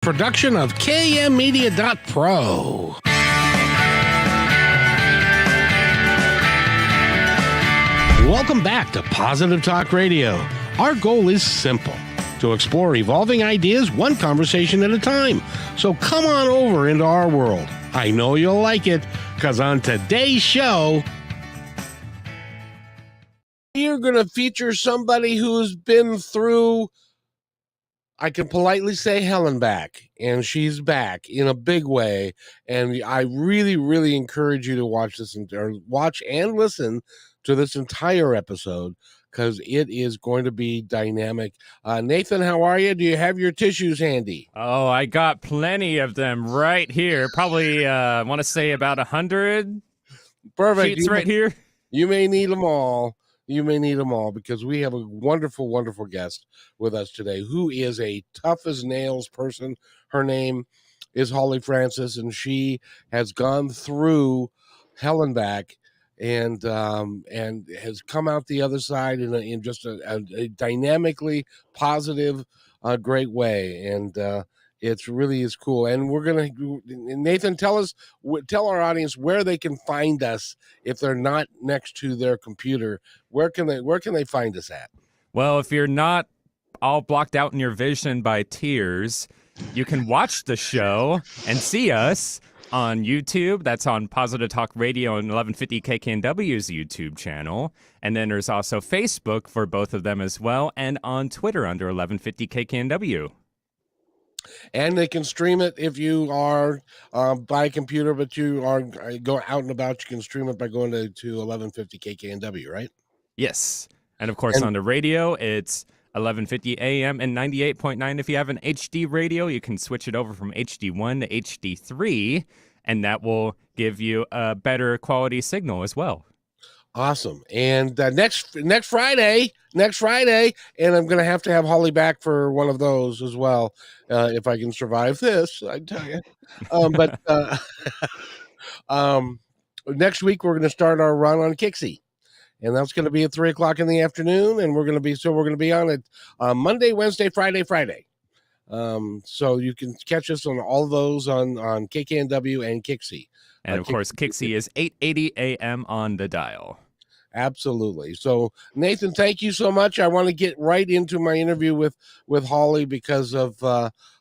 Production of KMmedia.pro. Welcome back to Positive Talk Radio. Our goal is simple: to explore evolving ideas one conversation at a time. So come on over into our world. I know you'll like it, because on today's show, you're going to feature somebody who's been through, I can politely say, hell and back, and she's back in a big way. And I really, really encourage you to watch this or watch and listen to this entire episode, because it is going to be dynamic. Nathan, how are you? Do you have your tissues handy? Oh, I got plenty of them right here. Probably, I want to say about 100 Perfect. sheets right here. You may need them all. You may need them all, because we have a wonderful, wonderful guest with us today who is a tough as nails person. Her name is Holly Francis, and she has gone through hell and back, and has come out the other side in just a dynamically positive, great way. And it's really is cool. And we're gonna, Nathan, tell our audience where they can find us if they're not next to their computer. Where can they find us at? Well, if you're not all blocked out in your vision by tears, you can watch the show and see us on YouTube. That's on Positive Talk Radio and 1150 KKNW's YouTube channel. And then there's also Facebook for both of them as well, and on Twitter under 1150 KKNW. And they can stream it if you are by computer, but you are going out and about. You can stream it by going to 1150 KKNW, right? Yes. And of course, on the radio, it's 1150 AM and 98.9. If you have an HD radio, you can switch it over from HD1 to HD3, and that will give you a better quality signal as well. Awesome. And next Friday, and I'm going to have Holly back for one of those as well, if I can survive this, I tell you. Next week, we're going to start our run on Kixie. And that's going to be at 3:00 in the afternoon. And we're going to be on it Monday, Wednesday, Friday. So you can catch us on all of those on KKNW and Kixie. And of course, Kixie is 880 AM on the dial. Absolutely. So Nathan, thank you so much. I want to get right into my interview with Holly, because of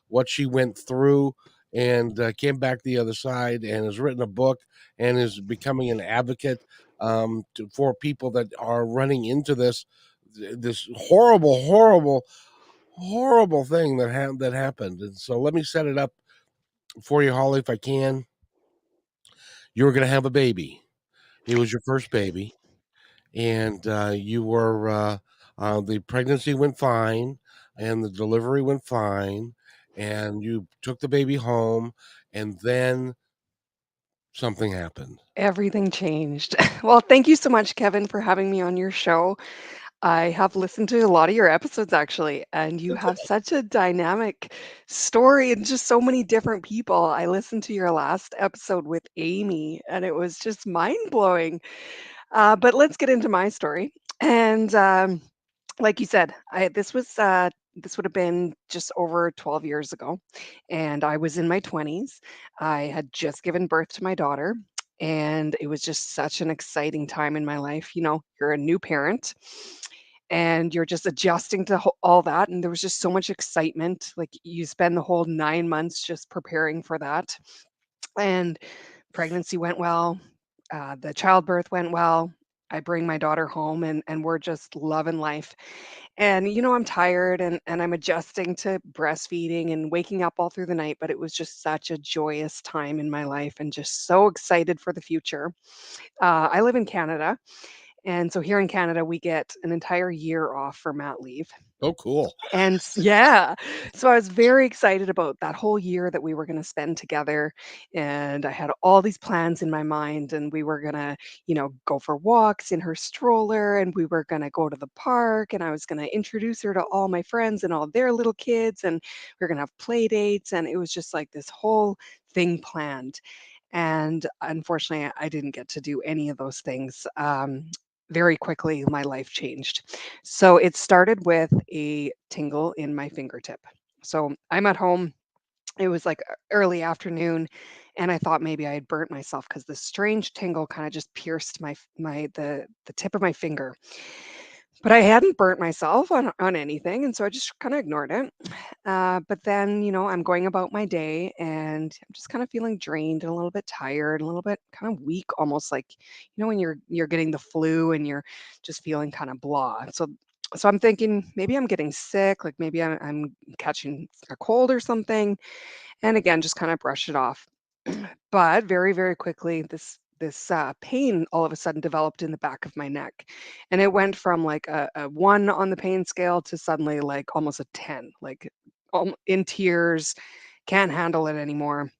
what she went through, and came back the other side, and has written a book, and is becoming an advocate for people that are running into this horrible thing that happened. And so let me set it up for you, Holly, if I can. You were going to have a baby. It was your first baby, and you were the pregnancy went fine, and the delivery went fine, and you took the baby home, and then something happened. Everything changed. Well, thank you so much, Kevin, for having me on your show. I have listened to a lot of your episodes, actually, and you have such a dynamic story and just so many different people. I listened to your last episode with Amy, and it was just mind-blowing. But let's get into my story. And like you said, this would have been just over 12 years ago, and I was in my 20s. I had just given birth to my daughter, and it was just such an exciting time in my life. You know, you're a new parent, and you're just adjusting to all that, and there was just so much excitement. Like, you spend the whole 9 months just preparing for that, and pregnancy went well. The childbirth went well. I bring my daughter home, and we're just loving life. And I'm tired, and I'm adjusting to breastfeeding and waking up all through the night, but it was just such a joyous time in my life, and just so excited for the future. I live in Canada, and so here in Canada, we get an entire year off for mat leave. Oh, cool. And yeah, so I was very excited about that whole year that we were going to spend together. And I had all these plans in my mind, and we were going to, go for walks in her stroller, and we were going to go to the park, and I was going to introduce her to all my friends and all their little kids, and we were going to have play dates. And it was just like this whole thing planned. And unfortunately, I didn't get to do any of those things. Very quickly, my life changed. So it started with a tingle in my fingertip. So I'm at home It was like early afternoon, and I thought maybe I had burnt myself because the strange tingle kind of just pierced the tip of my finger. But I hadn't burnt myself on anything, and so I just kind of ignored it. But then, I'm going about my day, and I'm just kind of feeling drained and a little bit tired, a little bit kind of weak, almost like, when you're getting the flu and you're just feeling kind of blah. So I'm thinking maybe I'm getting sick, like maybe I'm catching a cold or something. And again, just kind of brush it off. But very, very quickly, this pain all of a sudden developed in the back of my neck, and it went from like a 1 on the pain scale to suddenly like almost a 10, like in tears, can't handle it anymore.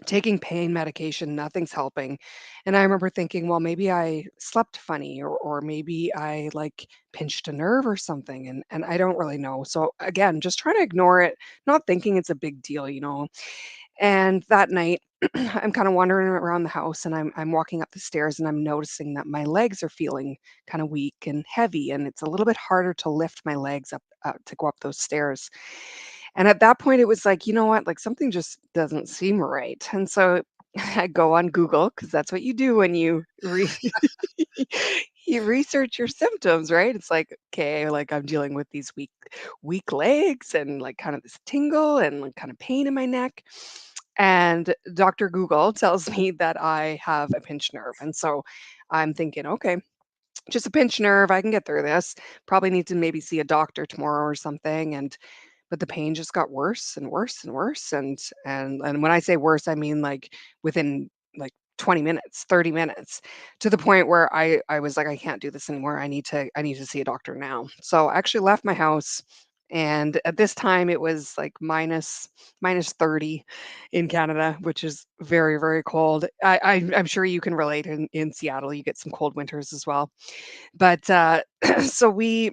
Taking pain medication, nothing's helping. And I remember thinking, well, maybe I slept funny, or maybe I like pinched a nerve or something, and I don't really know. So again, just trying to ignore it, not thinking it's a big deal. And that night, I'm kind of wandering around the house, and I'm walking up the stairs, and I'm noticing that my legs are feeling kind of weak and heavy, and it's a little bit harder to lift my legs up to go up those stairs. And at that point, it was like, you know what? Like something just doesn't seem right. And so I go on Google because that's what you do when you research your symptoms, right? It's like, okay, like I'm dealing with these weak legs and like kind of this tingle and like kind of pain in my neck. And Dr. Google tells me that I have a pinched nerve. And so I'm thinking, okay, just a pinched nerve. I can get through this. Probably need to maybe see a doctor tomorrow or something. But the pain just got worse and worse and worse. And when I say worse, I mean like within like 20 minutes, 30 minutes, to the point where I was like, I can't do this anymore. I need to see a doctor now. So I actually left my house. And at this time it was like minus 30 in Canada, which is very, very cold. I'm sure you can relate in Seattle. You get some cold winters as well. But so we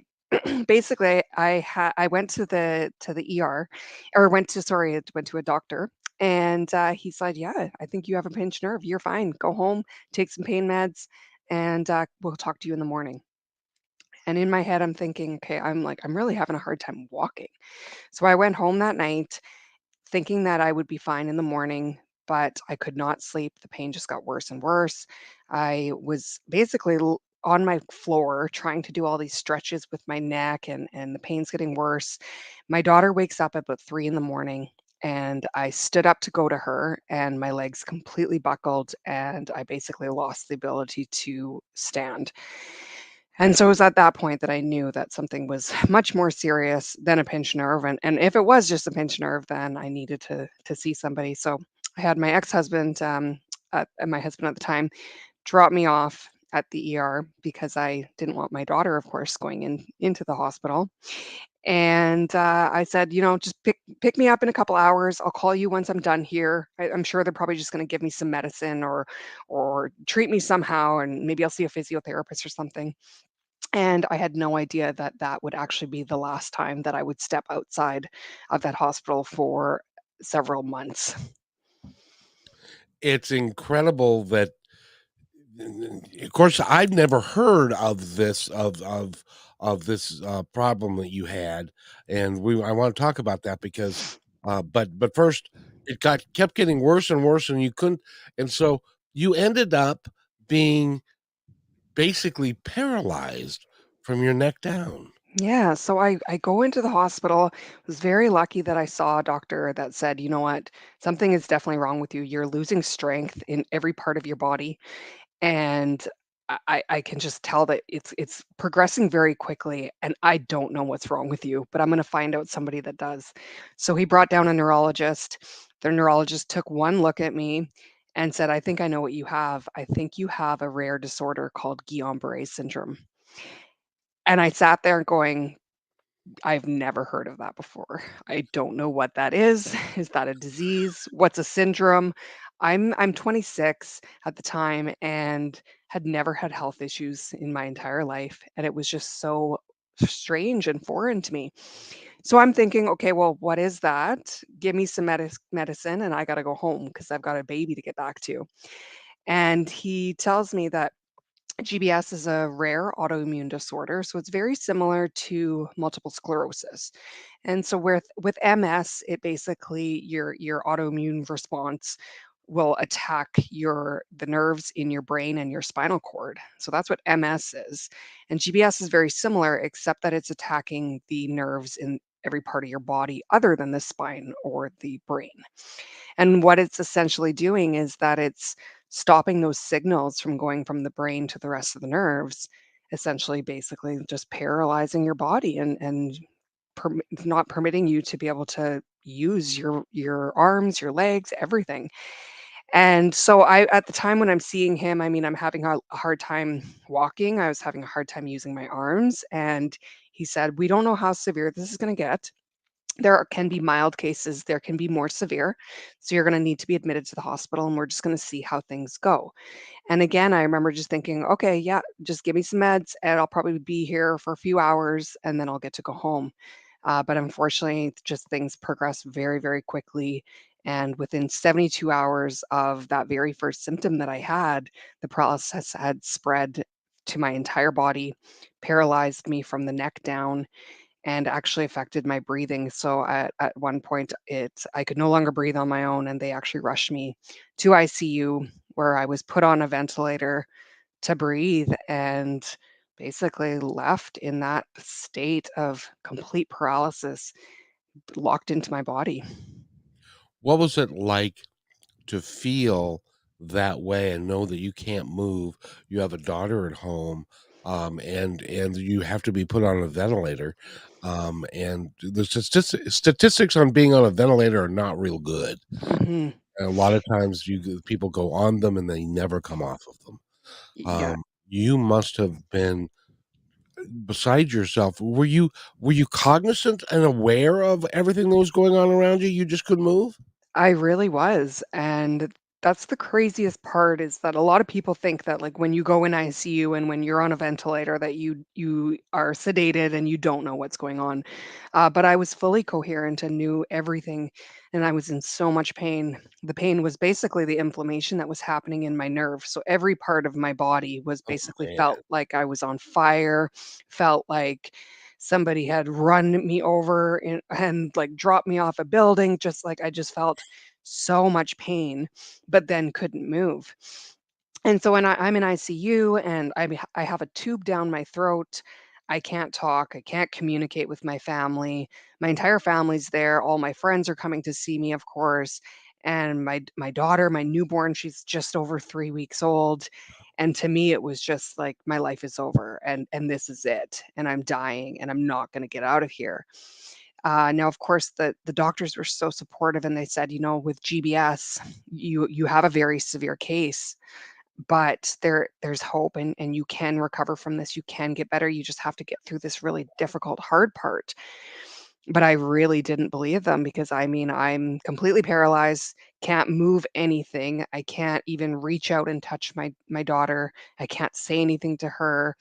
basically I went to the ER, or went to a doctor, and he said, "Yeah, I think you have a pinched nerve. You're fine. Go home, take some pain meds, and we'll talk to you in the morning." And in my head, I'm thinking, okay, I'm really having a hard time walking. So I went home that night thinking that I would be fine in the morning, but I could not sleep. The pain just got worse and worse. I was basically on my floor trying to do all these stretches with my neck, and the pain's getting worse. My daughter wakes up at about 3 in the morning, and I stood up to go to her, and my legs completely buckled, and I basically lost the ability to stand. And so it was at that point that I knew that something was much more serious than a pinched nerve, and if it was just a pinched nerve, then I needed to see somebody. So I had my ex-husband, and my husband at the time, drop me off at the ER because I didn't want my daughter, of course, going into the hospital. And I said, just pick me up in a couple hours. I'll call you once I'm done here. I'm sure they're probably just going to give me some medicine or treat me somehow, and maybe I'll see a physiotherapist or something. And I had no idea that that would actually be the last time that I would step outside of that hospital for several months. It's incredible that, of course, I've never heard of this problem that you had, and I want to talk about that because, but first, it kept getting worse and worse, and you couldn't, and so you ended up being basically paralyzed from your neck down. Yeah, so I go into the hospital. Was very lucky that I saw a doctor that said, you know what, something is definitely wrong with you. You're losing strength in every part of your body, and I can just tell that it's progressing very quickly, and I don't know what's wrong with you, but I'm going to find out somebody that does. So he brought down a neurologist. The neurologist took one look at me and said, I think I know what you have. I think you have a rare disorder called Guillain-Barre syndrome. And I sat there going, I've never heard of that before. I don't know what that is. Is that a disease? What's a syndrome? I'm 26 at the time and had never had health issues in my entire life, and it was just so strange and foreign to me. So I'm thinking, okay, well, what is that? Give me some medicine, and I got to go home because I've got a baby to get back to. And he tells me that GBS is a rare autoimmune disorder, so it's very similar to multiple sclerosis. And so with MS, it basically your autoimmune response will attack the nerves in your brain and your spinal cord. So that's what MS is. And GBS is very similar, except that it's attacking the nerves in every part of your body other than the spine or the brain. And what it's essentially doing is that it's stopping those signals from going from the brain to the rest of the nerves, essentially basically just paralyzing your body and not permitting you to be able to use your arms, your legs, everything. And so I at the time when I'm seeing him, I mean, I'm having a hard time walking. I was having a hard time using my arms, and he said, "We don't know how severe this is going to get. Can be mild cases, there can be more severe. So you're going to need to be admitted to the hospital, and we're just going to see how things go." And again, I remember just thinking, "Okay, yeah, just give me some meds and I'll probably be here for a few hours and then I'll get to go home." But unfortunately, just things progress very, very quickly. And within 72 hours of that very first symptom that I had, the process had spread to my entire body, paralyzed me from the neck down, and actually affected my breathing. So at one point, I could no longer breathe on my own, and they actually rushed me to ICU, where I was put on a ventilator to breathe, and basically left in that state of complete paralysis, locked into my body. What was it like to feel that way and know that you can't move? You have a daughter at home, and you have to be put on a ventilator, and the statistics on being on a ventilator are not real good. Mhm. And a lot of times people go on them and they never come off of them. Yeah. You must have been beside yourself. Were you cognizant and aware of everything that was going on around you? You just couldn't move? I really was, and that's the craziest part is that a lot of people think that, like, when you go in ICU and when you're on a ventilator that you are sedated and you don't know what's going on. But I was fully coherent and knew everything, and I was in so much pain. The pain was basically the inflammation that was happening in my nerve. So every part of my body was Oh, basically man. felt like I was on fire, felt like somebody had run me over and like dropped me off a building, just like I just felt so much pain, but then couldn't move. And so when I'm in ICU and I have a tube down my throat, I can't talk, I can't communicate with my family. My entire family's there. All my friends are coming to see me, of course. And my daughter, my newborn, she's just over 3 weeks old. And to me, it was just like my life is over and this is it. And I'm dying and I'm not going to get out of here. Now, of course, the doctors were so supportive and they said, with GBS, you have a very severe case, but there's hope and you can recover from this. You can get better. You just have to get through this really difficult, hard part. But I really didn't believe them because I mean, I'm completely paralyzed, can't move anything. I can't even reach out and touch my daughter. I can't say anything to her.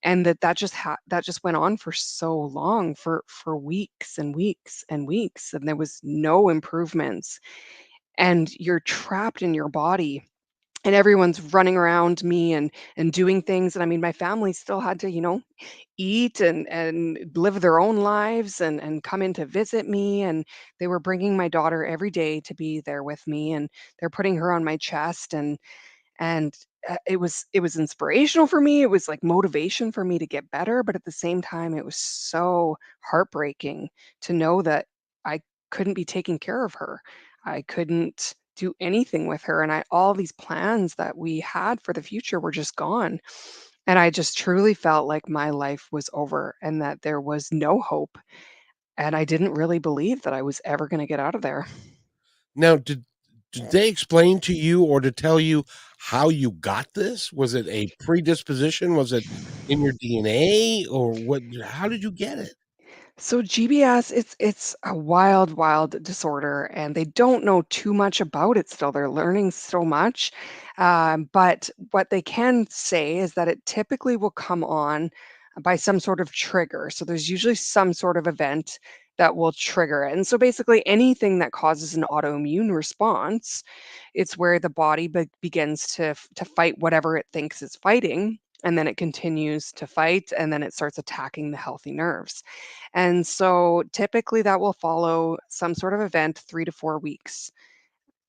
And that just went on for so long, for weeks and weeks and weeks, and there was no improvements. And you're trapped in your body and everyone's running around me and doing things. And I mean, my family still had to, eat and live their own lives and come in to visit me, and they were bringing my daughter every day to be there with me, and they're putting her on my chest, and it was inspirational for me. It was like motivation for me to get better, but at the same time it was so heartbreaking to know that I couldn't be taking care of her. I couldn't do anything with her, and I all these plans that we had for the future were just gone. And I just truly felt like my life was over and that there was no hope, and I didn't really believe that I was ever going to get out of there. Now, did they explain to you or to tell you how you got this? Was it a predisposition? Was it in your DNA, or what? How did you get it? So GBS, it's a wild, wild disorder, and they don't know too much about it still. They're learning so much, but what they can say is that it typically will come on by some sort of trigger. So there's usually some sort of event that will trigger it. And so basically anything that causes an autoimmune response, it's where the body begins to fight whatever it thinks is fighting, and then it continues to fight, and then it starts attacking the healthy nerves. And so typically that will follow some sort of event 3 to 4 weeks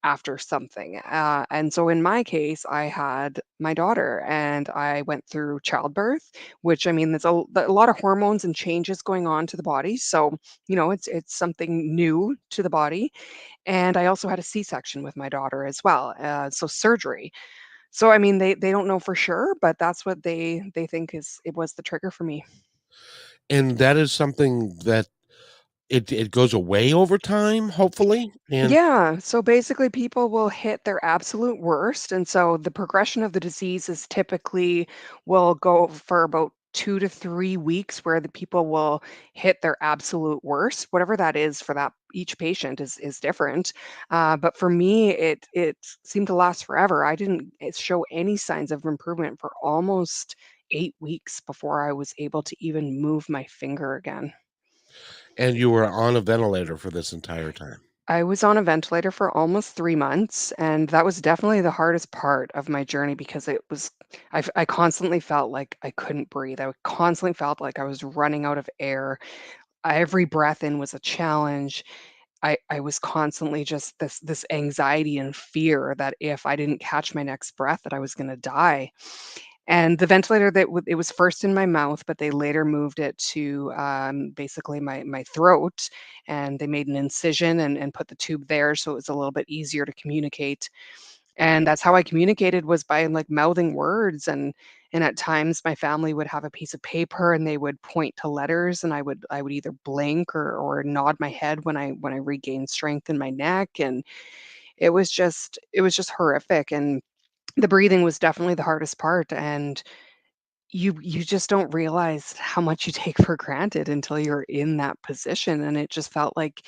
after something. And so in my case, I had my daughter and I went through childbirth, which I mean, there's a lot of hormones and changes going on to the body. So, it's something new to the body. And I also had a C-section with my daughter as well. So surgery. So I mean, they don't know for sure, but that's what they think it was the trigger for me. And that is something that it goes away over time, hopefully, and Yeah, so basically people will hit their absolute worst, and so the progression of the disease is typically will go for about 2 to 3 weeks where the people will hit their absolute worst. Whatever that is for that each patient is different. But for me, it seemed to last forever. I didn't show any signs of improvement for almost 8 weeks before I was able to even move my finger again. you were on a ventilator for this entire time. I was on a ventilator for almost 3 months, and that was definitely the hardest part of my journey because I constantly felt like I couldn't breathe. I constantly felt like I was running out of air. Every breath in was a challenge. I was constantly just this anxiety and fear that if I didn't catch my next breath, that I was gonna die. And the ventilator it was first in my mouth, but they later moved it to, basically my throat, and they made an incision and put the tube there, so it was a little bit easier to communicate. And that's how I communicated was by, like, mouthing words, and at times, my family would have a piece of paper, and they would point to letters, and I would either blink or nod my head when I regained strength in my neck, and it was just horrific, and the breathing was definitely the hardest part, and you just don't realize how much you take for granted until you're in that position, and it just felt like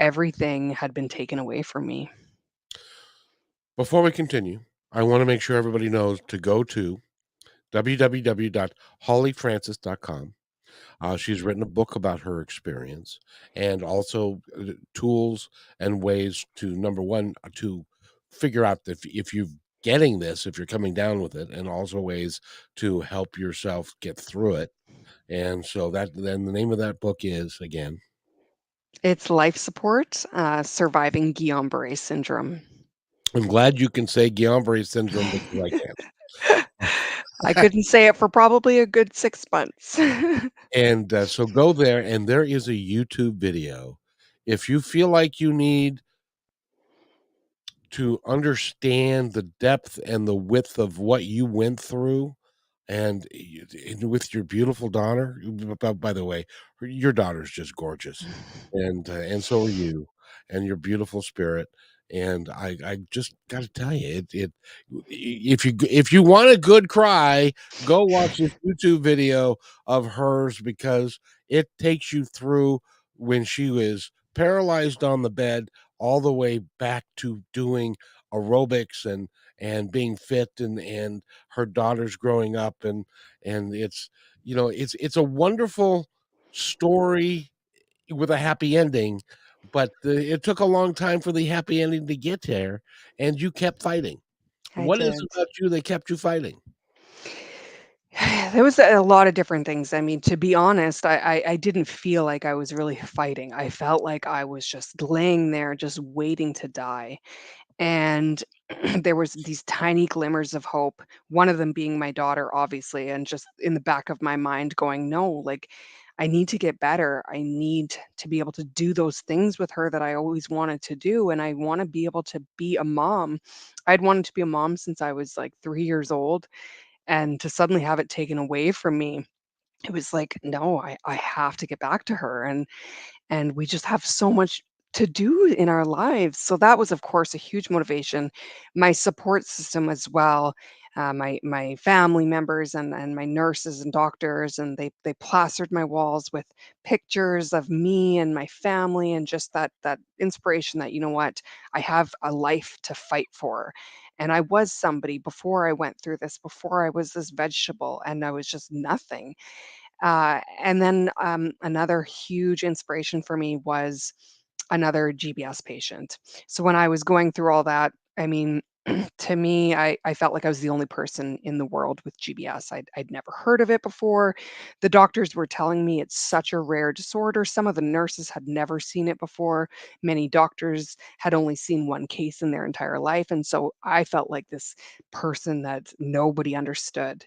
everything had been taken away from me. Before we continue, I wanna make sure everybody knows to go to www.hollyfrancis.com. She's written a book about her experience and also tools and ways to number one to figure out if you're getting this, if you're coming down with it, and also ways to help yourself get through it. And so that then the name of that book is again. It's life support, surviving Guillain-Barre syndrome. I'm glad you can say Guillain-Barre syndrome because I I can't. couldn't say it for probably a good 6 months. And so go there, and there is a YouTube video. If you feel like you need to understand the depth and the width of what you went through and with your beautiful daughter, by the way, your daughter's just gorgeous, and so are you, and your beautiful spirit, and I just gotta tell you, if you want a good cry, go watch this YouTube video of hers because it takes you through when she was paralyzed on the bed all the way back to doing aerobics and being fit and her daughter's growing up and it's a wonderful story with a happy ending, but it took a long time for the happy ending to get there, and you kept fighting. I What is did. it about you that kept you fighting? There was a lot of different things. I mean, to be honest, I didn't feel like I was really fighting. I felt like I was just laying there, just waiting to die. And there was these tiny glimmers of hope, one of them being my daughter, obviously, and just in the back of my mind going, "No, like, I need to get better. I need to be able to do those things with her that I always wanted to do, and I wanna be able to be a mom." I'd wanted to be a mom since I was, like, 3 years old, and to suddenly have it taken away from me, it was like, "No, I have to get back to her," and we just have so much to do in our lives. So that was, of course, a huge motivation. My support system as well, my family members and my nurses and doctors, and they plastered my walls with pictures of me and my family, and just that inspiration that what, I have a life to fight for. And I was somebody before I went through this, before I was this vegetable, and I was just nothing. And then another huge inspiration for me was another GBS patient. So when I was going through all that, I mean, to me, I felt like I was the only person in the world with GBS. I'd never heard of it before. The doctors were telling me it's such a rare disorder. Some of the nurses had never seen it before. Many doctors had only seen one case in their entire life. And so I felt like this person that nobody understood.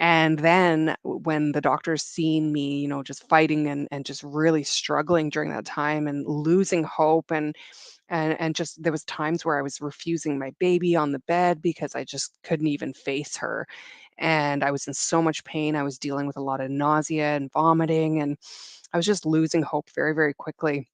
And then when the doctors seen me, just fighting and just really struggling during that time and losing hope and just there was times where I was refusing my baby on the bed because I just couldn't even face her. And I was in so much pain. I was dealing with a lot of nausea and vomiting, and I was just losing hope very, very quickly.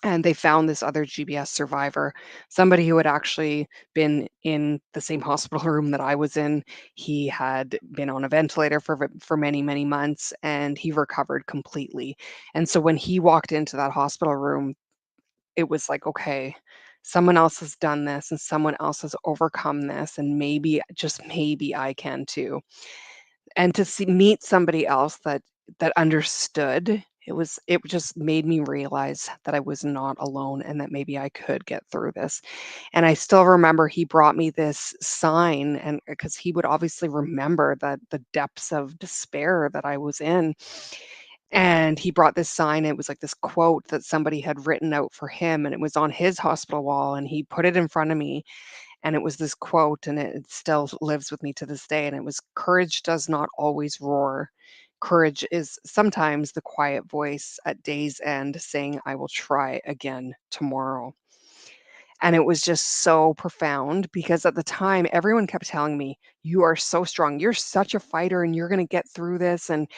And they found this other GBS survivor, somebody who had actually been in the same hospital room that I was in. He had been on a ventilator for many, many months, and he recovered completely. And so when he walked into that hospital room, it was like, okay, someone else has done this and someone else has overcome this, and maybe, just maybe I can too. And to meet somebody else that understood, it just made me realize that I was not alone and that maybe I could get through this. And I still remember he brought me this sign, and because he would obviously remember that the depths of despair that I was in. And he brought this sign. It was like this quote that somebody had written out for him, and it was on his hospital wall, and he put it in front of me. And it was this quote, and it still lives with me to this day. And it was, "Courage does not always roar. Courage is sometimes the quiet voice at day's end saying, 'I will try again tomorrow.'" And it was just so profound because at the time, everyone kept telling me, "You are so strong. You're such a fighter, and you're going to get through this. And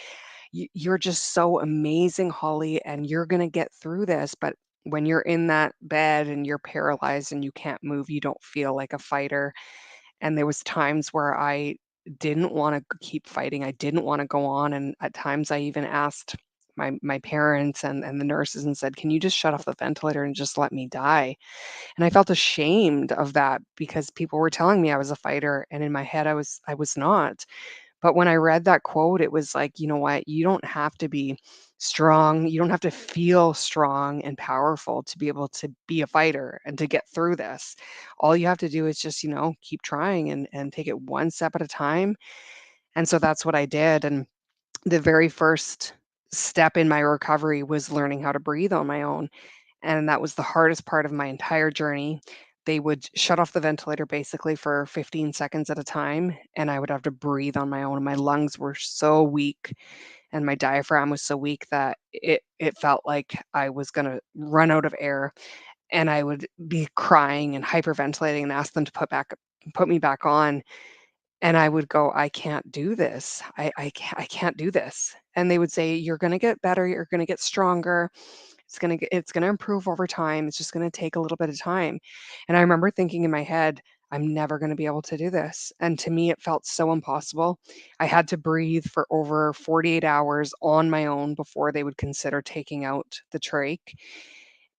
you're just so amazing, Holly, and you're going to get through this." But when you're in that bed and you're paralyzed and you can't move, you don't feel like a fighter. And there was times where I didn't want to keep fighting. I didn't want to go on. And at times I even asked my parents and the nurses and said, "Can you just shut off the ventilator and just let me die?" And I felt ashamed of that because people were telling me I was a fighter, and in my head I was not. But when I read that quote, it was like, you know what? You don't have to be strong. You don't have to feel strong and powerful to be able to be a fighter and to get through this. All you have to do is just, keep trying and take it one step at a time. And so that's what I did. And the very first step in my recovery was learning how to breathe on my own. And that was the hardest part of my entire journey. They would shut off the ventilator basically for 15 seconds at a time, and I would have to breathe on my own. And my lungs were so weak and my diaphragm was so weak that it felt like I was gonna run out of air. And I would be crying and hyperventilating and ask them to put me back on. And I would go, "I can't do this. I can't do this." And they would say, "You're gonna get better. You're gonna get stronger. It's gonna improve over time. It's just gonna take a little bit of time." And I remember thinking in my head, "I'm never gonna be able to do this." And to me, it felt so impossible. I had to breathe for over 48 hours on my own before they would consider taking out the trach.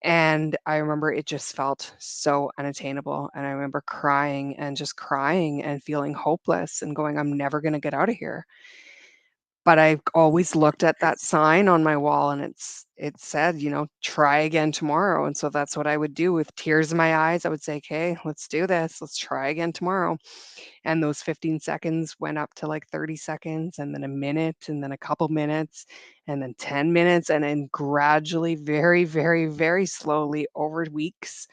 And I remember it just felt so unattainable. And I remember crying and just crying and feeling hopeless and going, "I'm never gonna get out of here." But I've always looked at that sign on my wall, and it said, "Try again tomorrow." And so that's what I would do with tears in my eyes. I would say, "Okay, let's do this. Let's try again tomorrow." And those 15 seconds went up to like 30 seconds, and then a minute, and then a couple minutes, and then 10 minutes. And then gradually, very, very, very slowly over weeks,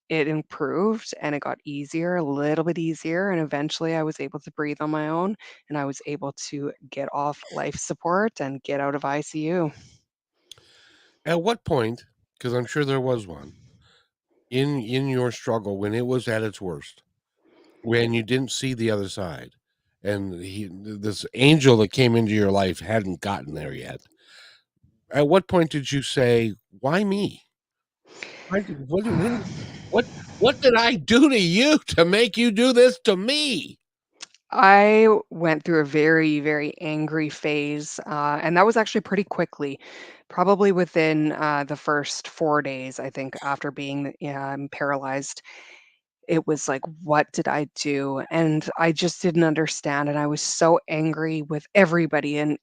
it improved and it got easier, a little bit easier. And eventually I was able to breathe on my own, and I was able to get off life support and get out of ICU. At what point, because I'm sure there was one, in your struggle when it was at its worst, when you didn't see the other side, and this angel that came into your life hadn't gotten there yet, at what point did you say, "Why me? Why did what what did I do to you to make you do this to me?" I went through a very, very angry phase, and that was actually pretty quickly, probably within the first 4 days, I think, after being paralyzed. it was like, what did I do? And I just didn't understand. And I was so angry with everybody and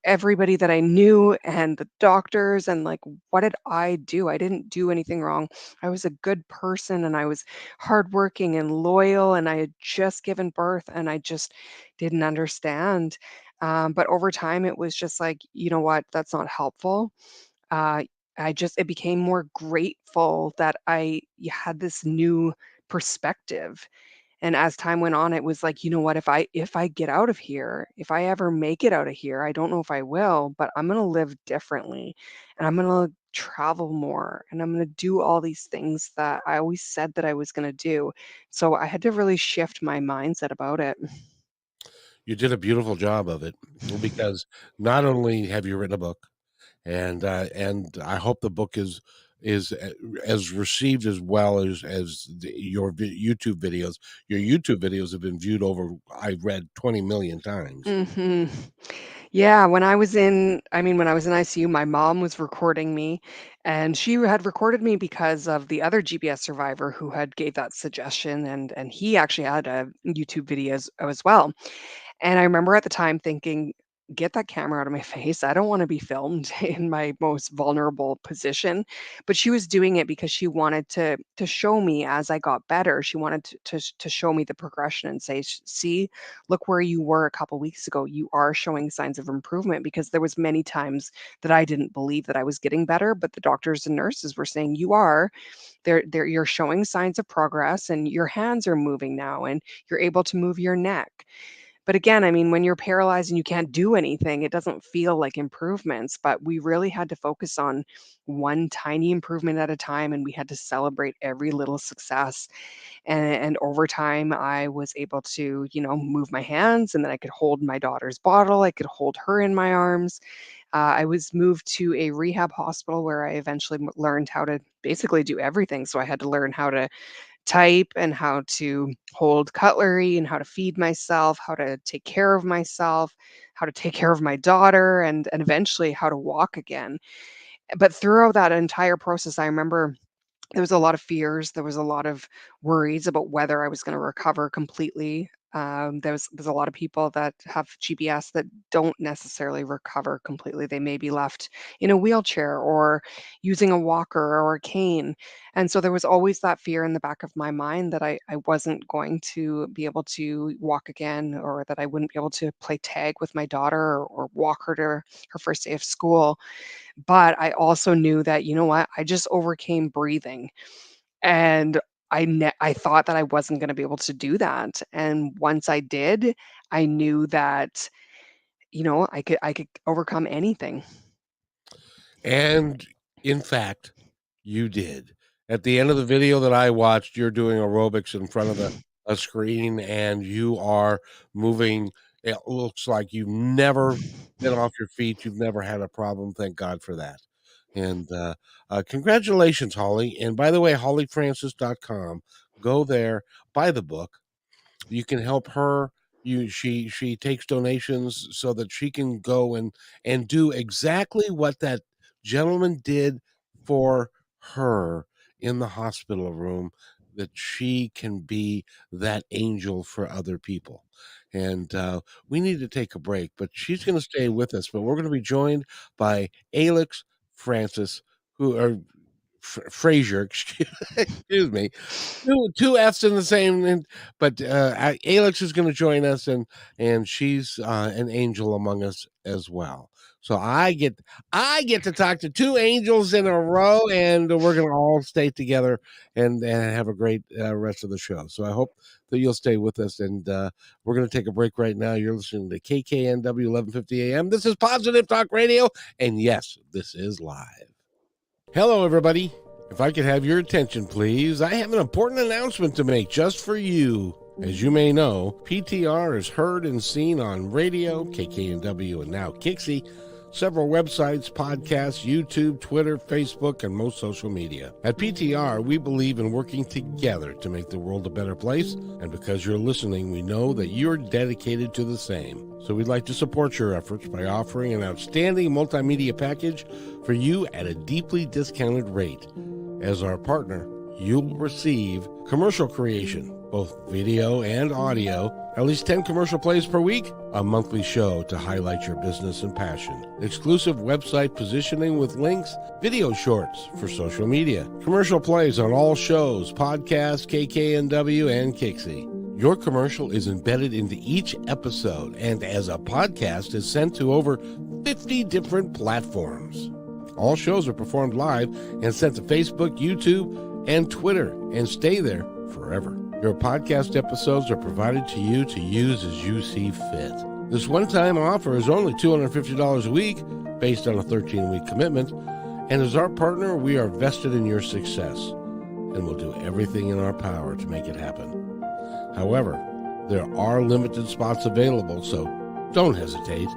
everybody that I knew and the doctors. And like, what did I do? I didn't do anything wrong. I was a good person and I was hardworking and loyal. And I had just given birth and I just didn't understand. But over time, it was just like, you know what? That's not helpful. uh, it became more grateful that I had this new perspective. And as time went on, it was like, you know what, if I get out of here, if I ever make it out of here, I don't know if I will, but I'm gonna live differently and I'm gonna travel more and I'm gonna do all these things that I always said that I was gonna do. So I had to really shift my mindset about it. You did a beautiful job of it, because not only have you written a book, and I hope the book is as received as well as YouTube videos. Your YouTube videos have been viewed over, I read, 20 million times. Mhm. Yeah, when I was in ICU, my mom was recording me, and she had recorded me because of the other GBS survivor who had gave that suggestion, and he actually had a YouTube video as well. And I remember at the time thinking, "Get that camera out of my face. I don't wanna be filmed in my most vulnerable position." But she was doing it because she wanted to show me as I got better. She wanted to show me the progression and say, "See, look where you were a couple weeks ago. You are showing signs of improvement," because there was many times that I didn't believe that I was getting better, but the doctors and nurses were saying, "You are. You're showing signs of progress, and your hands are moving now, and you're able to move your neck." But again, when you're paralyzed and you can't do anything, it doesn't feel like improvements, but we really had to focus on one tiny improvement at a time, and we had to celebrate every little success. And over time, I was able to, move my hands, and then I could hold my daughter's bottle. I could hold her in my arms. I was moved to a rehab hospital where I eventually learned how to basically do everything. So I had to learn how to type and how to hold cutlery and how to feed myself, how to take care of myself, how to take care of my daughter, and eventually how to walk again. But throughout that entire process, I remember there was a lot of fears. There was a lot of worries about whether I was going to recover completely. There's a lot of people that have GBS that don't necessarily recover completely. They may be left in a wheelchair or using a walker or a cane. And so there was always that fear in the back of my mind that I wasn't going to be able to walk again, or that I wouldn't be able to play tag with my daughter, or walk her to her first day of school. But I also knew that, you know what, I just overcame breathing, and I thought that I wasn't gonna be able to do that, and once I did, I knew that, I could overcome anything. And in fact, you did. At the end of the video that I watched, you're doing aerobics in front of a screen, and you are moving. It looks like you've never been off your feet. You've never had a problem. Thank God for that. And congratulations, Holly. And by the way, hollyfrancis.com. Go there, buy the book. You can help her. She takes donations so that she can go and do exactly what that gentleman did for her in the hospital room, that she can be that angel for other people. And we need to take a break, but she's going to stay with us. But we're going to be joined by Alex Francis, who are Frazier, excuse me, two F's in the same. But Alex is going to join us, and she's an angel among us as well. So I get to talk to two angels in a row, and we're going to all stay together and have a great rest of the show. So I hope that you'll stay with us, and we're going to take a break right now. You're listening to KKNW 1150 AM. This is Positive Talk Radio, and yes, this is live. Hello, everybody. If I could have your attention, please, I have an important announcement to make just for you. As you may know, PTR is heard and seen on radio, KKNW, and now Kixie, several websites, podcasts, YouTube, Twitter, Facebook, and most social media. At PTR, we believe in working together to make the world a better place, and because you're listening, we know that you're dedicated to the same. So we'd like to support your efforts by offering an outstanding multimedia package for you at a deeply discounted rate. As our partner, you'll receive commercial creation, both video and audio, at least 10 commercial plays per week, a monthly show to highlight your business and passion, exclusive website positioning with links, video shorts for social media, commercial plays on all shows, podcasts, KKNW, and Kixie. Your commercial is embedded into each episode and as a podcast is sent to over 50 different platforms. All shows are performed live and sent to Facebook, YouTube, and Twitter and stay there forever. Your podcast episodes are provided to you to use as you see fit. This one-time offer is only $250 a week based on a 13-week commitment, and as our partner, we are vested in your success and will do everything in our power to make it happen. However, there are limited spots available, so don't hesitate.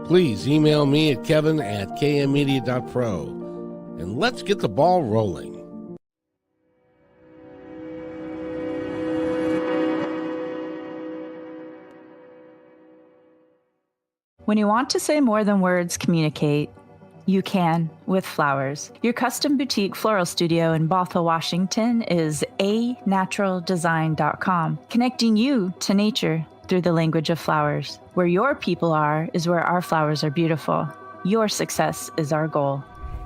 Please email me at kevin@kmmedia.pro, and let's get the ball rolling. When you want to say more than words communicate, you can with flowers. Your custom boutique floral studio in Bothell, Washington is anaturaldesign.com, connecting you to nature through the language of flowers. Where your people are is where our flowers are beautiful. Your success is our goal.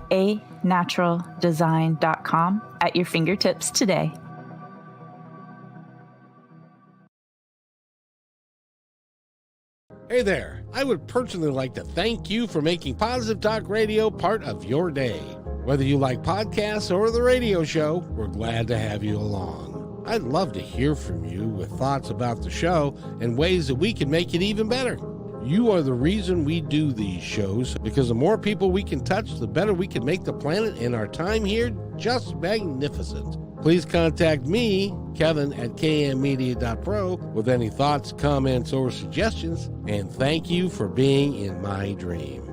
anaturaldesign.com at your fingertips today. Hey there, I would personally like to thank you for making Positive Talk Radio part of your day. Whether you like podcasts or the radio show, we're glad to have you along. I'd love to hear from you with thoughts about the show and ways that we can make it even better. You are the reason we do these shows, because the more people we can touch, the better we can make the planet and our time here just magnificent. Please contact me, Kevin, at kmmedia.pro with any thoughts, comments, or suggestions, and thank you for being in my dream.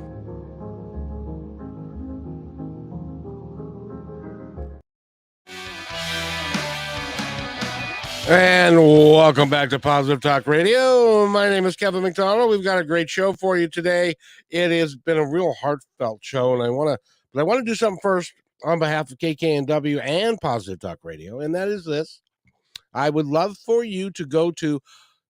And welcome back to Positive Talk Radio. My name is Kevin McDonald. We've got a great show for you today. It has been a real heartfelt show, and I want to do something first on behalf of KKNW and Positive Talk Radio, and that is this. I would love for you to go to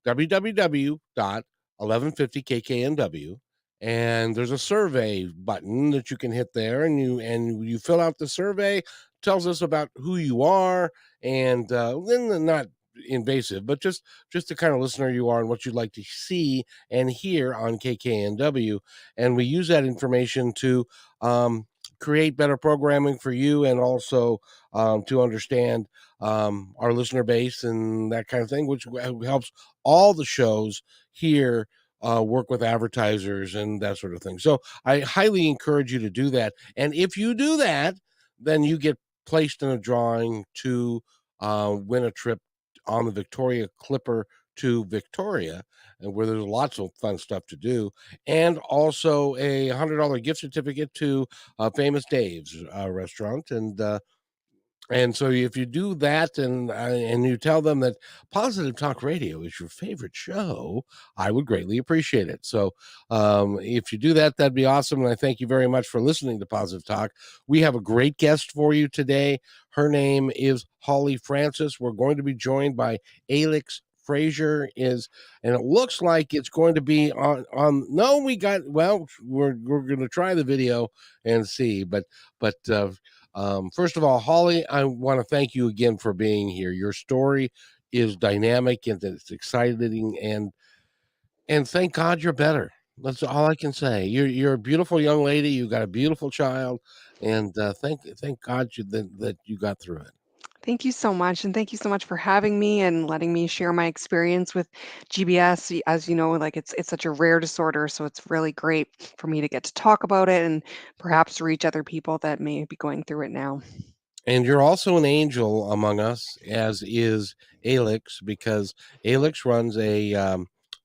www.1150kknw, and there's a survey button that you can hit there, and you fill out the survey. It tells us about who you are, and then not invasive, but just the kind of listener you are and what you'd like to see and hear on KKNW, and we use that information to create better programming for you, and also to understand our listener base and that kind of thing, which helps all the shows here work with advertisers and that sort of thing. So I highly encourage you to do that. And if you do that, then you get placed in a drawing to win a trip on the Victoria Clipper to Victoria, and where there's lots of fun stuff to do, and also a $100 gift certificate to Famous Dave's restaurant. And so if you do that and you tell them that Positive Talk Radio is your favorite show, I would greatly appreciate it. So if you do that, that'd be awesome. And I thank you very much for listening to Positive Talk. We have a great guest for you today. Her name is Holly Francis. We're going to be joined by Alex Frazier, and it looks like it's going to be on no, we're going to try the video and see, but first of all, Holly, I want to thank you again for being here. Your story is dynamic and it's exciting, and thank God you're better. That's all I can say. You're a beautiful young lady. You got a beautiful child, and thank God that you got through it. Thank you so much. And thank you so much for having me and letting me share my experience with GBS. As you know, like it's such a rare disorder. So it's really great for me to get to talk about it and perhaps reach other people that may be going through it now. And you're also an angel among us, as is Alex, because Alex runs a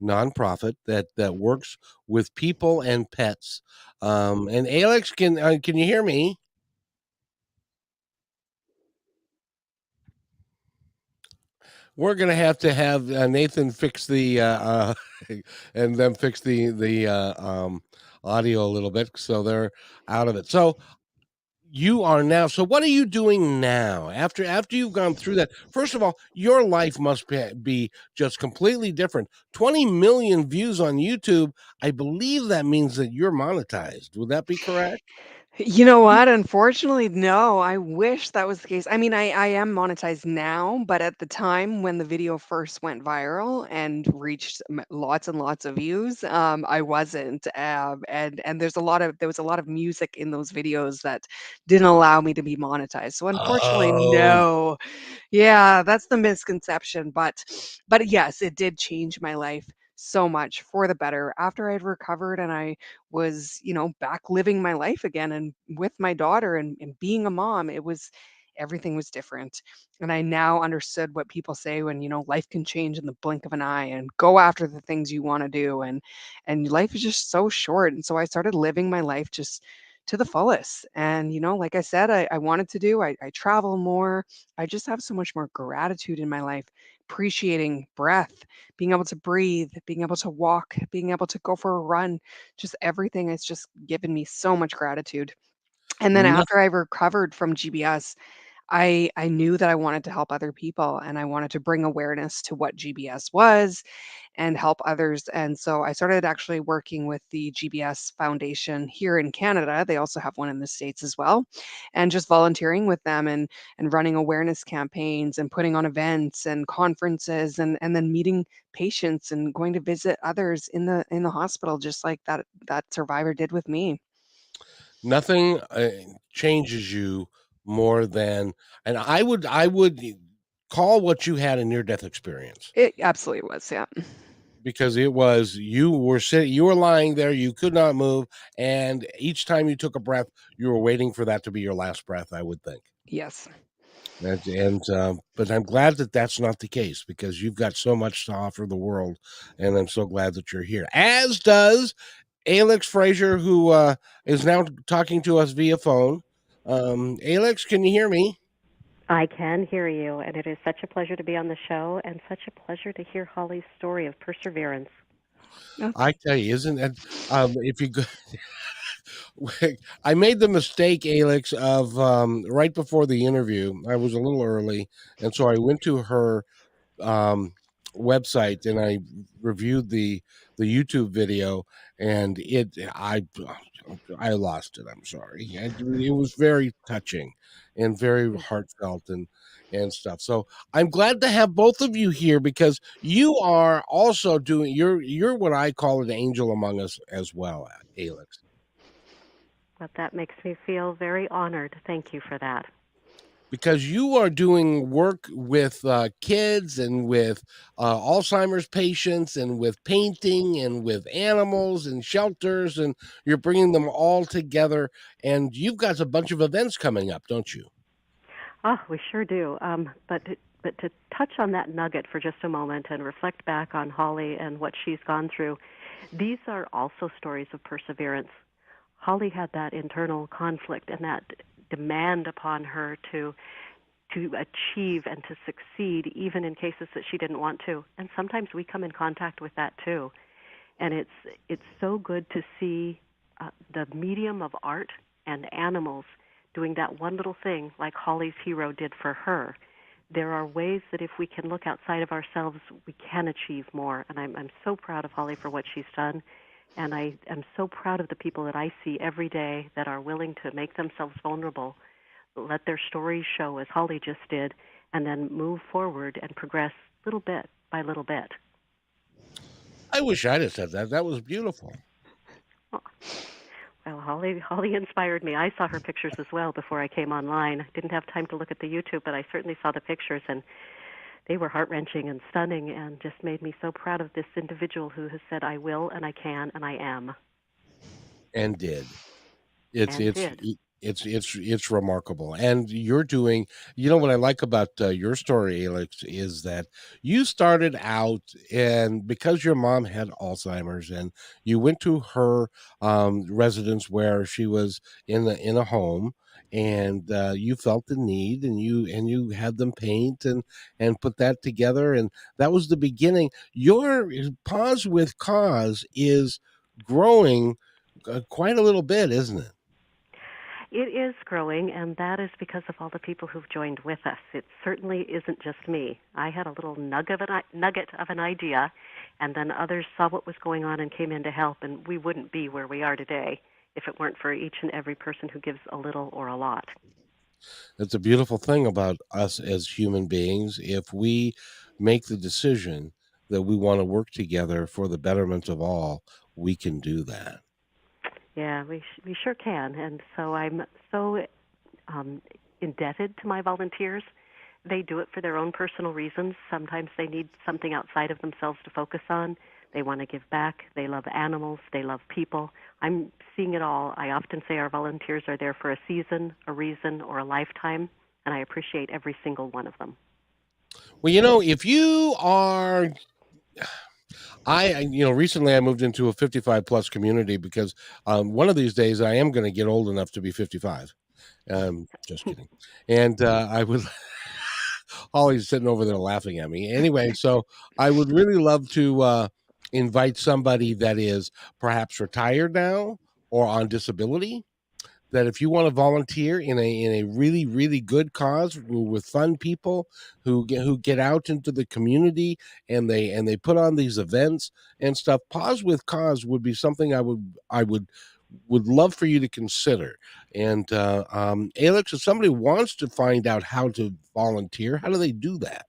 nonprofit that works with people and pets. And Alex, can you hear me? We're gonna have to have Nathan fix the and then fix the audio a little bit, so they're out of it. So you are now. So what are you doing now after you've gone through that? First of all, your life must be just completely different. 20 million views on YouTube. I believe that means that you're monetized. Would that be correct? You know what? Unfortunately, no. I wish that was the case. I mean, I am monetized now, but at the time when the video first went viral and reached lots and lots of views, I wasn't. And there was a lot of music in those videos that didn't allow me to be monetized. So unfortunately, Oh, no. Yeah, that's the misconception. But yes, it did change my life so much for the better after I'd recovered and I was, back living my life again and with my daughter and being a mom. Everything was different. And I now understood what people say when, life can change in the blink of an eye and go after the things you want to do. And life is just so short. And so I started living my life just to the fullest. And, like I said, I wanted to do, I travel more. I just have so much more gratitude in my life, appreciating breath, being able to breathe, being able to walk, being able to go for a run, just everything has just given me so much gratitude. And then no, after I recovered from GBS, I knew that I wanted to help other people and I wanted to bring awareness to what GBS was and help others. And so I started actually working with the GBS Foundation here in Canada. They also have one in the States as well. And just volunteering with them and running awareness campaigns and putting on events and conferences and then meeting patients and going to visit others in the hospital just like that survivor did with me. nothing changes you more than, and I would call what you had a near death experience. It absolutely was, yeah. Because it was, you were lying there, you could not move, and each time you took a breath, you were waiting for that to be your last breath, I would think. Yes. But I'm glad that that's not the case because you've got so much to offer the world, and I'm so glad that you're here. As does Alex Frazier, who is now talking to us via phone. Alex, can you hear me? I can hear you, and it is such a pleasure to be on the show and such a pleasure to hear Holly's story of perseverance. No, I tell you, isn't it? If you go, I made the mistake, Alex, of right before the interview. I was a little early, and so I went to her um, website and I reviewed the YouTube video, and I lost it. I'm sorry. It was very touching and very heartfelt and stuff. So I'm glad to have both of you here because you are also doing. You're what I call an angel among us as well, Alex. But that makes me feel very honored. Thank you for that. Because you are doing work with kids and with Alzheimer's patients and with painting and with animals and shelters, and you're bringing them all together. And you've got a bunch of events coming up, don't you? Oh, we sure do. But to touch on that nugget for just a moment and reflect back on Holly and what she's gone through, these are also stories of perseverance. Holly had that internal conflict and that demand upon her to achieve and to succeed even in cases that she didn't want to. And sometimes we come in contact with that too. And it's so good to see the medium of art and animals doing that one little thing like Holly's hero did for her. There are ways that if we can look outside of ourselves, we can achieve more. And I'm so proud of Holly for what she's done. And I am so proud of the people that I see every day that are willing to make themselves vulnerable, let their stories show as Holly just did, and then move forward and progress little bit by little bit. I wish I'd have said that. That was beautiful. Well, Holly inspired me. I saw her pictures as well before I came online. I didn't have time to look at the YouTube, but I certainly saw the pictures, and they were heart-wrenching and stunning and just made me so proud of this individual who has said, I will, and I can, and I am. And did. It's And it's did. it's remarkable, and you're doing. You know what I like about your story, Alex, is that you started out, and because your mom had Alzheimer's, and you went to her residence where she was in a home, and you felt the need, and you had them paint and put that together, and that was the beginning. Your Pause with Cause is growing quite a little bit, isn't it? It is growing, and that is because of all the people who've joined with us. It certainly isn't just me. I had a little nugget of an idea, and then others saw what was going on and came in to help, and we wouldn't be where we are today if it weren't for each and every person who gives a little or a lot. It's a beautiful thing about us as human beings. If we make the decision that we want to work together for the betterment of all, we can do that. Yeah, we sure can, and so I'm so indebted to my volunteers. They do it for their own personal reasons. Sometimes they need something outside of themselves to focus on. They want to give back. They love animals. They love people. I'm seeing it all. I often say our volunteers are there for a season, a reason, or a lifetime, and I appreciate every single one of them. Well, if you are, recently I moved into a 55 plus community because one of these days I am going to get old enough to be 55. Just kidding. And I would, Holly's sitting over there laughing at me. Anyway, so I would really love to invite somebody that is perhaps retired now or on disability, that if you want to volunteer in a really really good cause with fun people who get out into the community and they put on these events and stuff, Pause with Cause would be something I would love for you to consider. And Alex, if somebody wants to find out how to volunteer, how do they do that?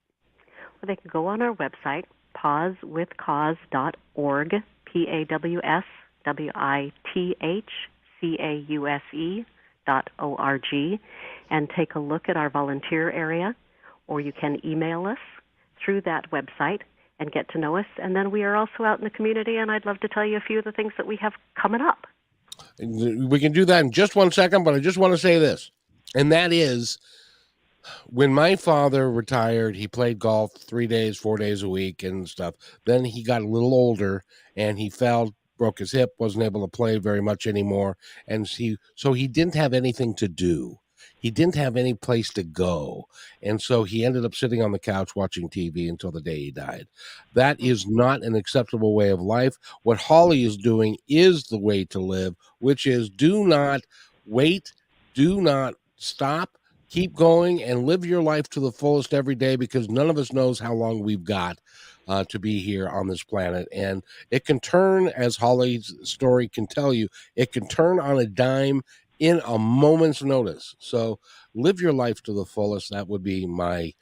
Well, they can go on our website, PawsWithCause.org, PawsWithCause.org, and take a look at our volunteer area, or you can email us through that website and get to know us. And then we are also out in the community, and I'd love to tell you a few of the things that we have coming up. We can do that in just 1 second, but I just want to say this, and that is, when my father retired, he played golf 3 days, 4 days a week and stuff. Then he got a little older and he fell, broke his hip, wasn't able to play very much anymore. And so he didn't have anything to do. He didn't have any place to go. And so he ended up sitting on the couch watching TV until the day he died. That is not an acceptable way of life. What Holly is doing is the way to live, which is do not wait, do not stop. Keep going and live your life to the fullest every day, because none of us knows how long we've got to be here on this planet. And it can turn, as Holly's story can tell you, it can turn on a dime in a moment's notice. So live your life to the fullest. That would be my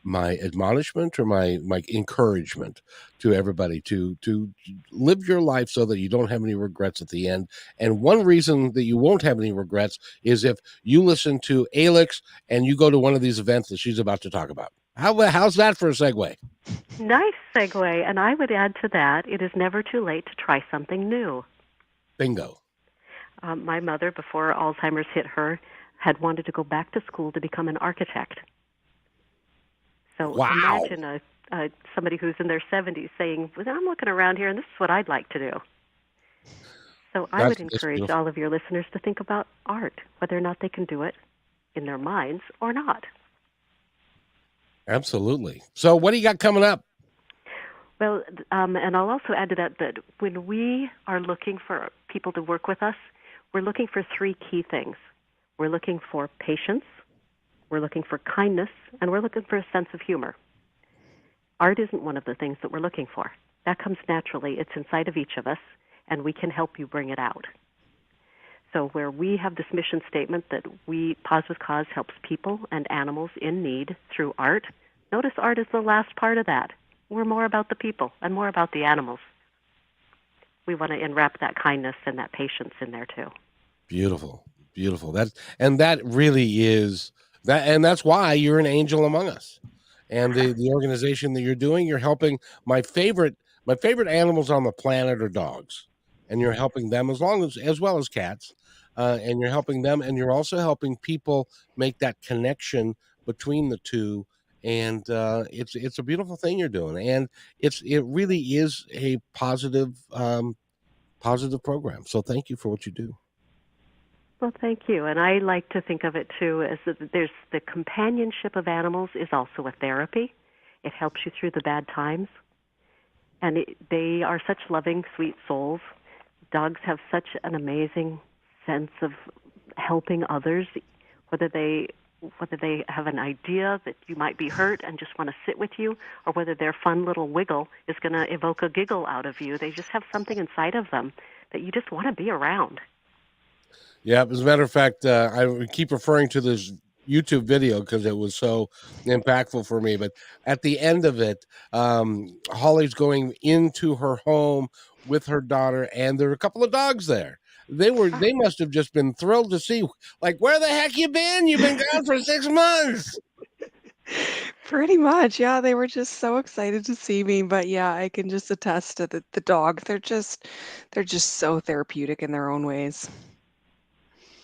admonishment or my encouragement to everybody to live your life so that you don't have any regrets at the end. And one reason that you won't have any regrets is if you listen to Alex and you go to one of these events that she's about to talk about. How's that for a segue? Nice segue. And I would add to that, it is never too late to try something new. Bingo. My mother, before Alzheimer's hit her, had wanted to go back to school to become an architect. So wow. Imagine somebody who's in their 70s saying, well, I'm looking around here, and this is what I'd like to do. So I would encourage all of your listeners to think about art, whether or not they can do it in their minds or not. Absolutely. So what do you got coming up? Well, and I'll also add to that when we are looking for people to work with us, we're looking for 3 key things. We're looking for patience, we're looking for kindness, and we're looking for a sense of humor. Art isn't one of the things that we're looking for. That comes naturally. It's inside of each of us, and we can help you bring it out. So where we have this mission statement that Pause with Cause helps people and animals in need through art, notice art is the last part of that. We're more about the people and more about the animals. We want to enwrap that kindness and that patience in there too. Beautiful. That really is that, and that's why you're an angel among us. And the organization that you're doing, you're helping my favorite animals on the planet are dogs, and you're helping them as well as cats, and you're helping them, and you're also helping people make that connection between the two. And it's a beautiful thing you're doing, and it really is a positive program. So thank you for what you do. Well, thank you. And I like to think of it, too, as that there's the companionship of animals is also a therapy. It helps you through the bad times. And they are such loving, sweet souls. Dogs have such an amazing sense of helping others, whether they have an idea that you might be hurt and just want to sit with you, or whether their fun little wiggle is going to evoke a giggle out of you. They just have something inside of them that you just want to be around. Yeah, as a matter of fact, I keep referring to this YouTube video because it was so impactful for me. But at the end of it, Holly's going into her home with her daughter, and there are a couple of dogs there. They must have just been thrilled to see, like, where the heck you been? You've been gone for 6 months. Pretty much, yeah. They were just so excited to see me. But yeah, I can just attest to the dog. They're just so therapeutic in their own ways.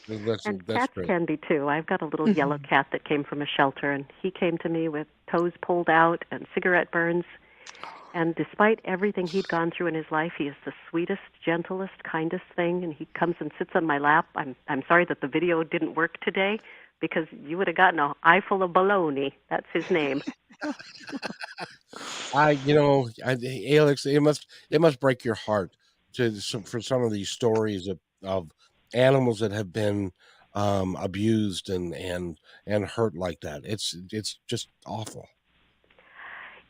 That's And that's cats great. can be too. I've got a little yellow cat that came from a shelter, and he came to me with toes pulled out and cigarette burns. And despite everything he'd gone through in his life, he is the sweetest, gentlest, kindest thing. And he comes and sits on my lap. I'm sorry that the video didn't work today, because you would have gotten an eye full of baloney. That's his name. Alex, it must break your heart for some of these stories of animals that have been abused and hurt like that. It's just awful.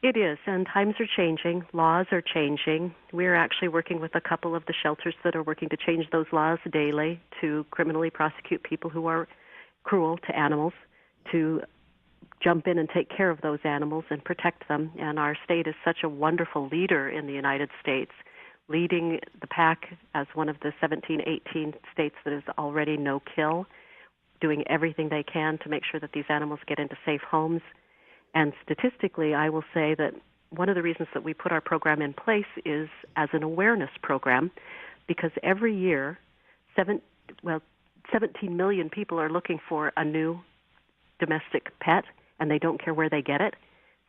It is, and times are changing. Laws are changing. We're actually working with a couple of the shelters that are working to change those laws daily to criminally prosecute people who are cruel to animals, to jump in and take care of those animals and protect them. And our state is such a wonderful leader in the United States, leading the pack as one of the 17, 18 states that is already no-kill, doing everything they can to make sure that these animals get into safe homes. And statistically, I will say that one of the reasons that we put our program in place is as an awareness program, because every year, 17 million people are looking for a new domestic pet, and they don't care where they get it.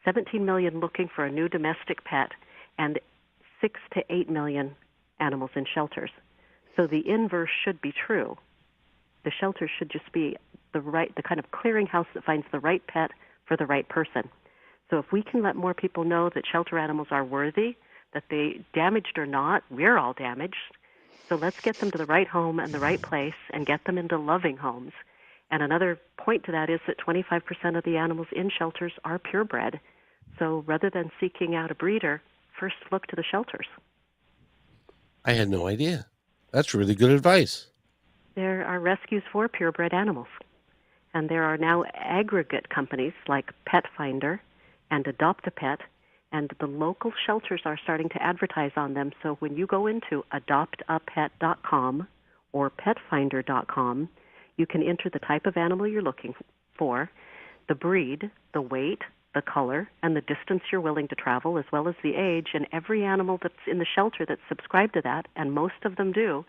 17 million looking for a new domestic pet, and 6 to 8 million animals in shelters. So the inverse should be true. The shelters should just be the kind of clearinghouse that finds the right pet for the right person. So if we can let more people know that shelter animals are worthy, that they, damaged or not, we're all damaged. So let's get them to the right home and the right place and get them into loving homes. And another point to that is that 25% of the animals in shelters are purebred. So rather than seeking out a breeder, first look to the shelters. I had no idea. That's really good advice. There are rescues for purebred animals. And there are now aggregate companies like Pet Finder and Adopt a Pet, and the local shelters are starting to advertise on them. So when you go into adoptapet.com or petfinder.com, you can enter the type of animal you're looking for, the breed, the weight, the color, and the distance you're willing to travel, as well as the age. And every animal that's in the shelter that's subscribed to that, and most of them do,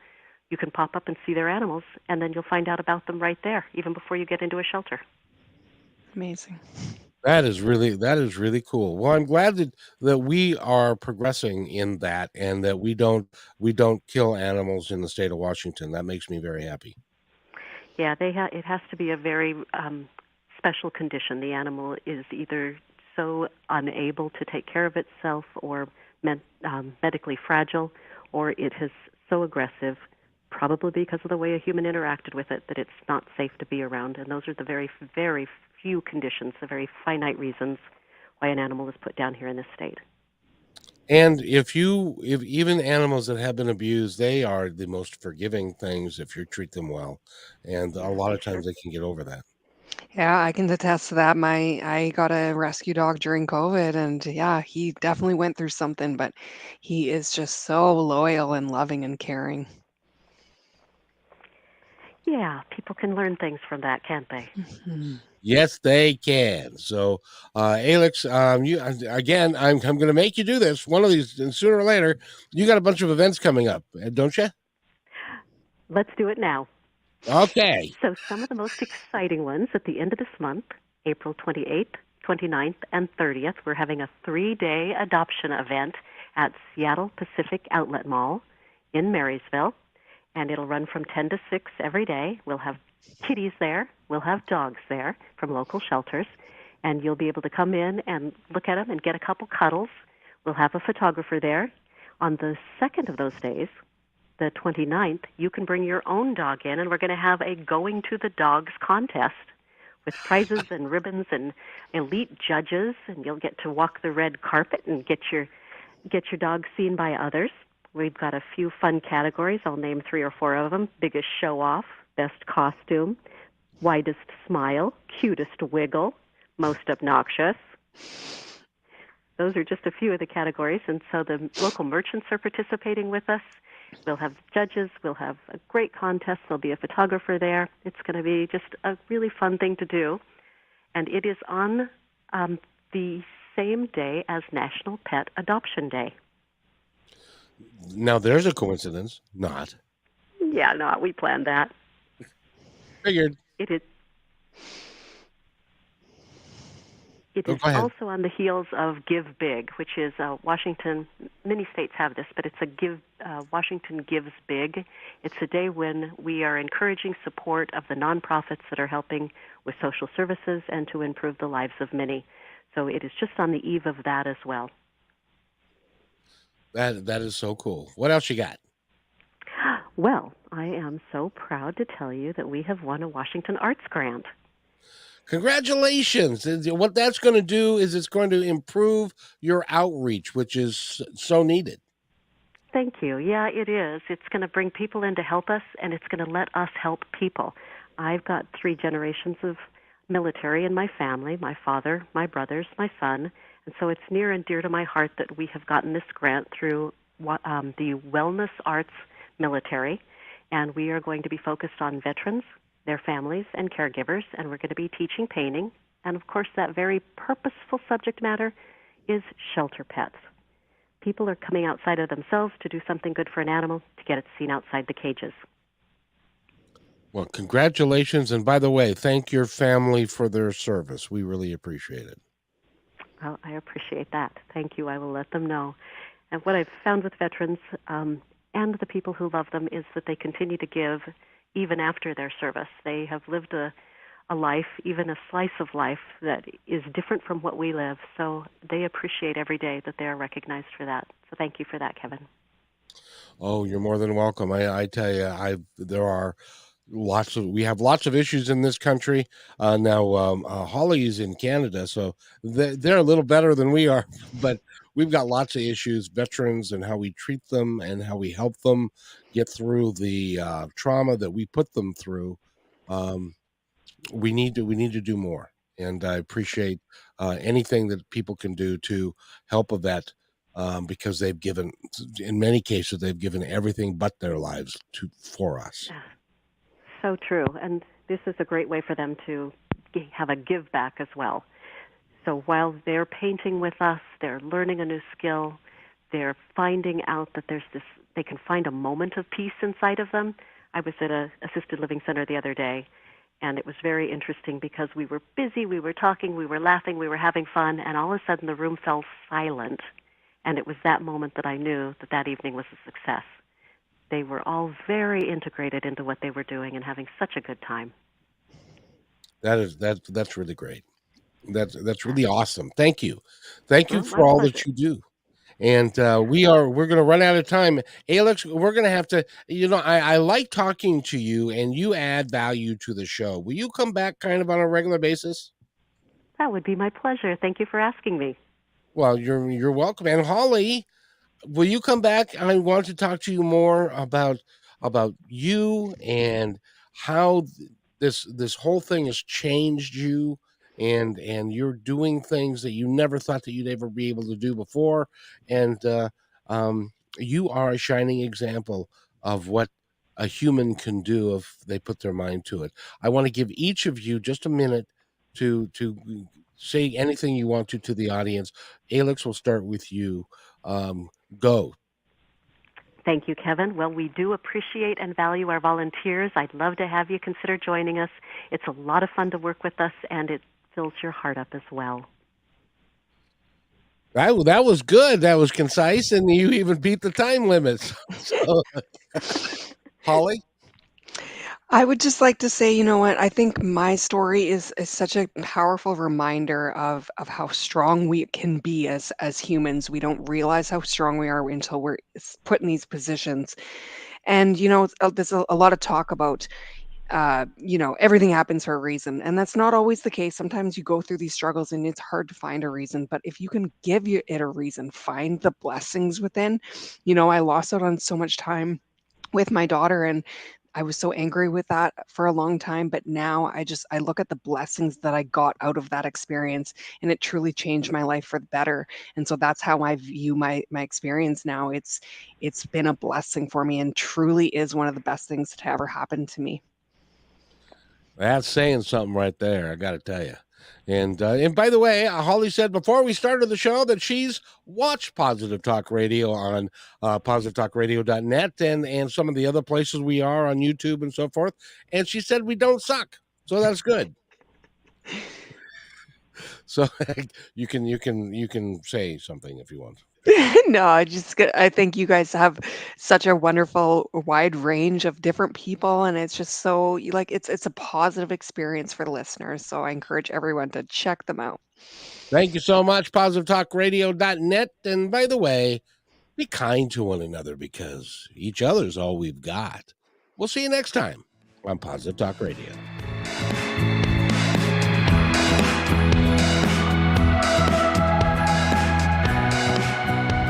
you can pop up and see their animals, and then you'll find out about them right there, even before you get into a shelter. Amazing. That is really cool. Well, I'm glad that we are progressing in that, and that we don't kill animals in the state of Washington. That makes me very happy. Yeah, it has to be a very special condition. The animal is either so unable to take care of itself, or medically fragile, or it is so aggressive, probably because of the way a human interacted with it, that it's not safe to be around. And those are the very, very few conditions, the very finite reasons why an animal is put down here in this state. And if even animals that have been abused, they are the most forgiving things if you treat them well. And a lot of times they can get over that. Yeah, I can attest to that. I got a rescue dog during COVID, and yeah, he definitely went through something, but he is just so loyal and loving and caring. Yeah, people can learn things from that, can't they? Mhm. Yes, they can. So, Alex, you again, I'm going to make you do this one of these, and sooner or later, you got a bunch of events coming up, don't you? Let's do it now. Okay. So some of the most exciting ones at the end of this month, April 28th, 29th, and 30th, we're having a 3-day adoption event at Seattle Pacific Outlet Mall in Marysville, and it'll run from 10 to 6 every day. We'll have kitties there. We'll have dogs there from local shelters, and you'll be able to come in and look at them and get a couple cuddles. We'll have a photographer there. On the second of those days, the 29th, you can bring your own dog in, and we're going to have a Going to the Dogs contest with prizes and ribbons and elite judges, and you'll get to walk the red carpet and get your dog seen by others. We've got a few fun categories. I'll name 3 or 4 of them. Biggest show off, best costume, widest smile, cutest wiggle, most obnoxious. Those are just a few of the categories, and so the local merchants are participating with us. We'll have judges. We'll have a great contest. There'll be a photographer there. It's going to be just a really fun thing to do, and it is on the same day as National Pet Adoption Day. Now, there's a coincidence. Not. Yeah, no, we planned that. Figured. It is Go ahead. also on the heels of Give Big, which is Washington. Many states have this, but it's Washington Gives Big. It's a day when we are encouraging support of the nonprofits that are helping with social services and to improve the lives of many. So it is just on the eve of that as well. That is so cool. What else you got? Well, I am so proud to tell you that we have won a Washington Arts Grant. Congratulations. What that's going to do is it's going to improve your outreach, which is so needed. Thank you. Yeah, it is. It's going to bring people in to help us, and it's going to let us help people. I've got 3 generations of military in my family, my father, my brothers, my son, and so it's near and dear to my heart that we have gotten this grant through the Wellness Arts Military, and we are going to be focused on veterans, their families, and caregivers, and we're going to be teaching painting, and of course that very purposeful subject matter is shelter pets. People are coming outside of themselves to do something good for an animal to get it seen outside the cages. Well, congratulations. And by the way, thank your family for their service. We really appreciate it. Well, I appreciate that. Thank you. I will let them know. And what I've found with veterans and the people who love them is that they continue to give even after their service. They have lived a life, even a slice of life, that is different from what we live. So they appreciate every day that they are recognized for that. So thank you for that, Kevin. Oh, you're more than welcome. I tell you, we have lots of issues in this country. Now, Holly is in Canada, so they're a little better than we are, but we've got lots of issues, veterans, and how we treat them and how we help them get through the trauma that we put them through. We need to do more, and I appreciate anything that people can do to help a vet, because they've given, in many cases, they've given everything but their lives for us. So true, and this is a great way for them to have a give back as well. So while they're painting with us, they're learning a new skill, they're finding out that they can find a moment of peace inside of them. I was at an assisted living center the other day, and it was very interesting because we were busy, we were talking, we were laughing, we were having fun, and all of a sudden the room fell silent. And it was that moment that I knew that evening was a success. They were all very integrated into what they were doing and having such a good time. That's really great. That's really awesome. Thank you for My all pleasure. that you do. And we're going to run out of time. Alex, we're going to have to, I like talking to you, and you add value to the show. Will you come back kind of on a regular basis? That would be my pleasure. Thank you for asking me. Well, you're welcome. And Holly, will you come back? I want to talk to you more about you and how this whole thing has changed you, and you're doing things that you never thought that you'd ever be able to do before, and you are a shining example of what a human can do if they put their mind to it. I want to give each of you just a minute to say anything you want to the audience. Alex, we'll start with you. Go. Thank you, Kevin. Well, we do appreciate and value our volunteers. I'd love to have you consider joining us. It's a lot of fun to work with us, and it fills your heart up as well. That was good. That was concise, and you even beat the time limits. So, Holly? I would just like to say, you know what? I think my story is such a powerful reminder of how strong we can be as humans. We don't realize how strong we are until we're put in these positions. And, there's a lot of talk about, everything happens for a reason. And that's not always the case. Sometimes you go through these struggles and it's hard to find a reason. But if you can give it a reason, find the blessings within. I lost out on so much time with my daughter, and I was so angry with that for a long time, but now I look at the blessings that I got out of that experience, and it truly changed my life for the better. And so that's how I view my experience now. It's been a blessing for me and truly is one of the best things to ever happen to me. That's saying something right there, I got to tell you. And by the way, Holly said before we started the show that she's watched Positive Talk Radio on positivetalkradio.net and some of the other places we are on YouTube and so forth. And she said we don't suck, so that's good. So you can say something if you want. No, I think you guys have such a wonderful wide range of different people, and it's just so it's a positive experience for the listeners. So I encourage everyone to check them out. Thank you so much, positivetalkradio.net. And by the way, be kind to one another because each other's all we've got. We'll see you next time on Positive Talk Radio.